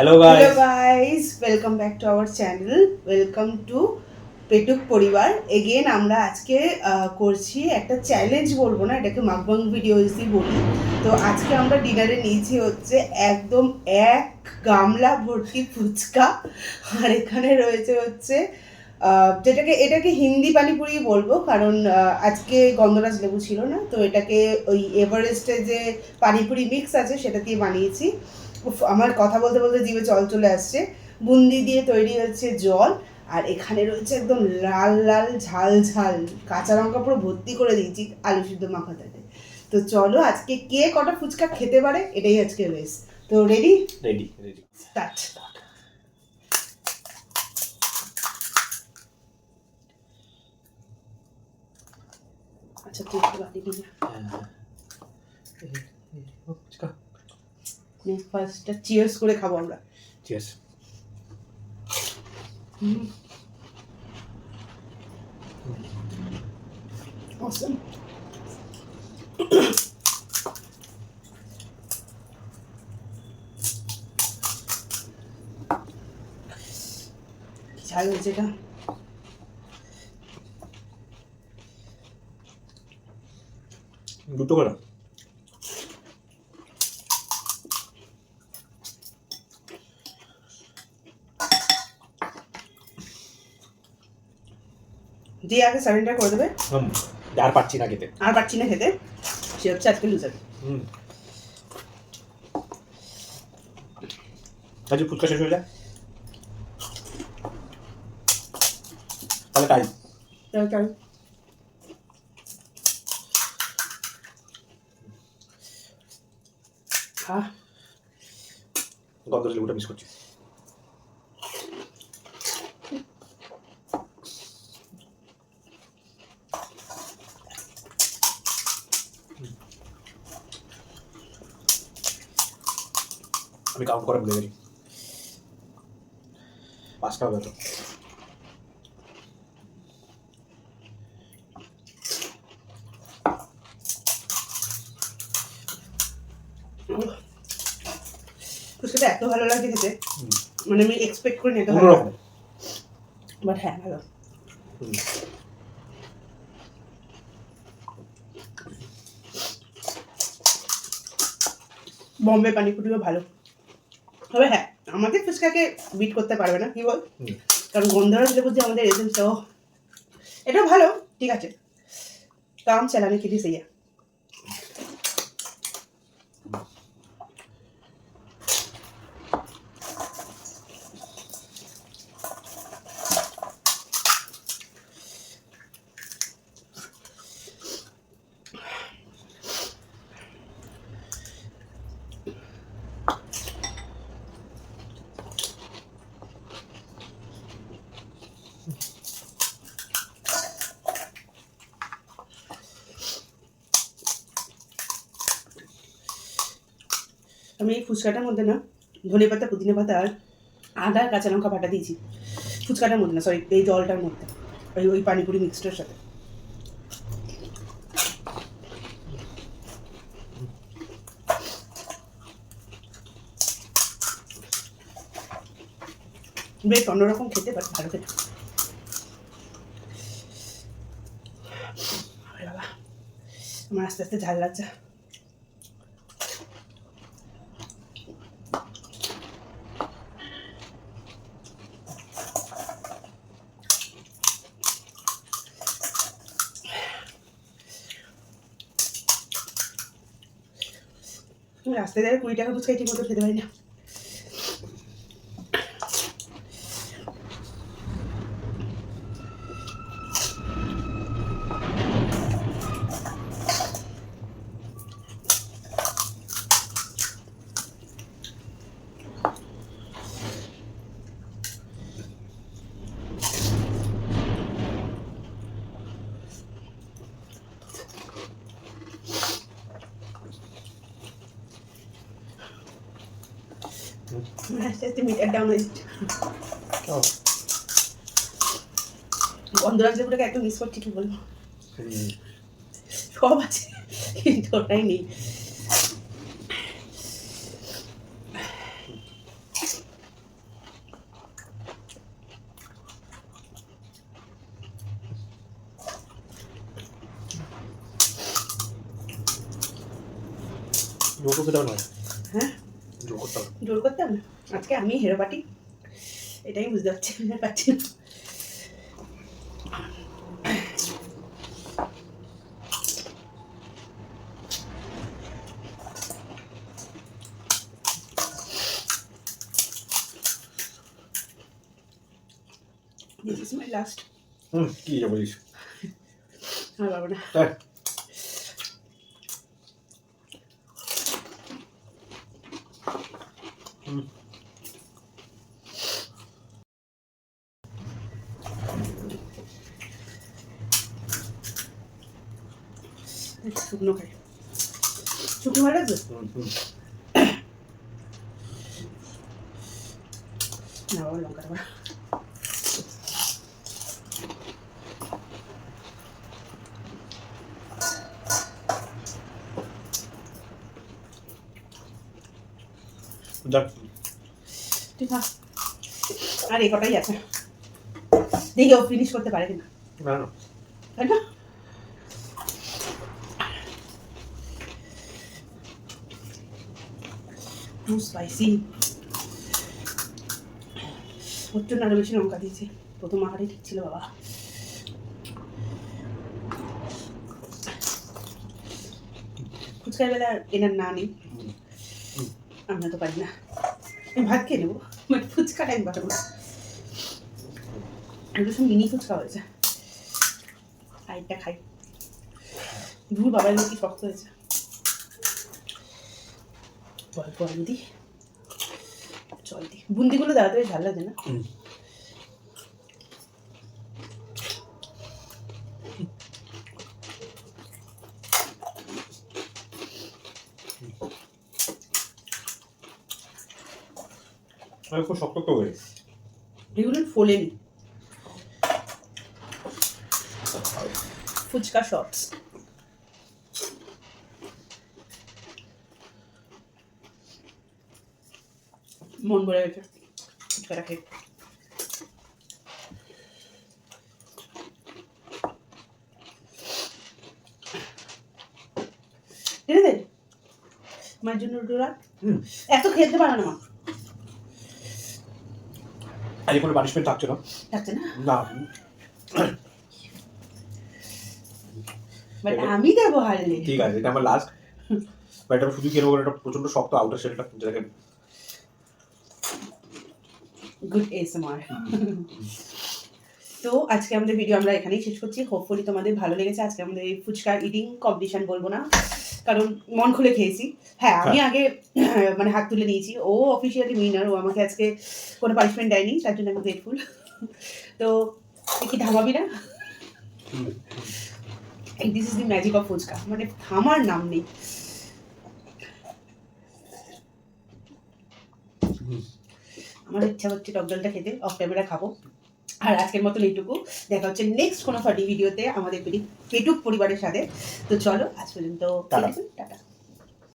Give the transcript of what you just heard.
Hello Hello guys. guys, welcome back to our channel. Welcome to পেটুক পরিবার। Again আমরা আজকে করছি একটা চ্যালেঞ্জ, বলবো না, এটাকে মাকবাং ভিডিওসই বলি। তো আজকে আমরা ডিনারে নিয়েছি হচ্ছে একদম এক গামলা ভর্তি ফুচকা, আর এখানে রয়েছে হচ্ছে এটাকে হিন্দি পানিপুরি বলবো, কারণ আজকে গন্ধরাজ লেবু ছিল না, তো এটাকে ওই এভারেস্টে যে পানিপুরি মিক্স আছে সেটা দিয়ে বানিয়েছি। উফ, আমার কথা বলতে বলতে জিভে জল চলে আসছে। বুন্দি দিয়ে তৈরি হচ্ছে জল, আর এখানে রয়েছে একদম লাল লাল ঝাল ঝাল কাঁচা লঙ্কা পুরো ভর্তি করে দিয়েছি আলু সিদ্ধ মাখাটাতে। তো চলো আজকে কে কটা ফুচকা খেতে পারে এটাই আজকে রেস। তো রেডি রেডি রেডি স্টার্ট। আচ্ছা তুই একটু বাটি দিবি। ফার্স্টটা চিয়ার্স করে খাবো আমরা। চিয়ার্স। Awesome. ঝাল হয়েছে এটা। দুটো করে যে আগে সারেন্ডার করে দেবে, আর পাচ্ছি না খেতে, আর পারছি না খেতে, সে হচ্ছে আজকে লুজার। আজ ফুচকা শেষ হয়ে যায় তাহলে তাই। গন্ধরাজ লেবুটা মিস করছি। আমি কাউন্ট করা ভুলে গেছি, 5টা হবে তো। ফুচকাটা এত ভালো লাগে খেতে, মানে আমি এক্সপেক্ট করি না এত ভালো অন্যরকম। বাট হ্যাঁ ভালো। বম্বে পানিপুরিও ভালো, তবে হ্যাঁ আমাদের ফুচকাকে বিট করতে পারবে না, কি বল? কারণ গন্ধরাজ লেবুর যে আমাদের এসেন্সটা, এটাও ভালো, ঠিক আছে, কাম চালানে কি দিয়ে সেইয়া। আমি এই ফুচকাটার মধ্যে না ধনে পাতা, পুদিনা পাতা আর আদা কাঁচা লঙ্কা বাটা দিয়েছি ফুচকাটার মধ্যে, না সরি এই জলটার মধ্যে, ওই ওই পানিপুরি মিক্সটার সাথে। বেশ অন্যরকম খেতে, বাট ভালো খেতে। বাবা আমার আস্তে আস্তে ঝাল লাগছে। রাস্তায় দাঁড়িয়ে 20 টাকা ফুচকা ঠিক মতো খেতে পারি না। আস্তে আস্তে মিটার ডাউন হয়ে যাচ্ছে। গন্ধরাজ লেবুটাকে একদম মিস করছি, কি বলবো, সব আছে কিন্তু ওটাই নেই। জোর করতে দেওয়া নয়, হ্যাঁ জোর করতে হবে। জোর করতাম না, আজকে আমি হেরো পাটি, এটাই বুঝতে পারছি, আমি আর পারছি না। This is my last. কি যে বলিস। আর পারবো না। তাই? শুকনো খাই, শুকনো ভালো লাগবে না বাবা, লঙ্কা দেবো। যাক, ঠিক আছে, আর এই কটাই আছে, দেখি ও ফিনিশ করতে পারে কিনা, না না, তাই না? টু স্পাইসি, ওর জন্য আরো বেশি লঙ্কা দিয়েছি, প্রথম আহারে ঠিক ছিল বাবা। ফুচকার বেলা এনার না নেই, আমরা তো পারি না, আমি ভাত খেয়ে নেবো, বাট ফুচকাটা আমি পাঠাবো না। এগুলো সব মিনি ফুচকা হয়েছে, আইটা খাই। ধুর বাবা, এগুলো কি শক্ত হয়েছে। অল্প আলু দিই, জল দিই, বুন্দিগুলো দেওয়াতে বেশ ভালো লাগে না? খুব শক্ত হয়ে এগুলো ফোলেনি, ফুচকা শর্টস। মন ভরে গেছে ফুচকাটা খেয়ে। ঠিক আছে, মায়ের জন্য রুটি রাখ, এত খেতে পারো না মা, আজ কোনো পানিশমেন্ট থাকছে না। থাকছে না, না, বাট আমি দেবো হারলে। ঠিক আছে, এটা আমার লাস্ট। বাট এটা শুধু খেয়ে নেবো, এটা প্রচন্ড শক্ত আউটার শেলটা, যেটাকে গুড এসএমআর। তো আজকে আমাদের ভিডিও আমরা এখানেই শেষ করছি। হোপফুলি তোমাদের ভালো লেগেছে। আজকে আমাদের এই ফুচকা ইটিং কম্পিটিশন বলবো না, কারণ মন খুলে খেয়েছি। হ্যাঁ, আমি আগে মানে হাত তুলে নিয়েছি, ও অফিসিয়ালি উইনার, ও আমাকে আজকে কোনো পানিশমেন্ট দেয়নি, তার জন্য আমি গ্রেটফুল। তো কি থামাবি না? This is the magic of fuchka, মানে থামার নাম নেই। আমার ইচ্ছা হচ্ছে টক ডালটা খেতে, অফ ক্যামেরা খাবো। আর আজকের মতন এইটুকু, দেখা হচ্ছে নেক্সট কোনো ফানি ভিডিওতে আমাদের পেটুক পরিবারের সাথে। তো চলো, আজ পর্যন্ত টাটা।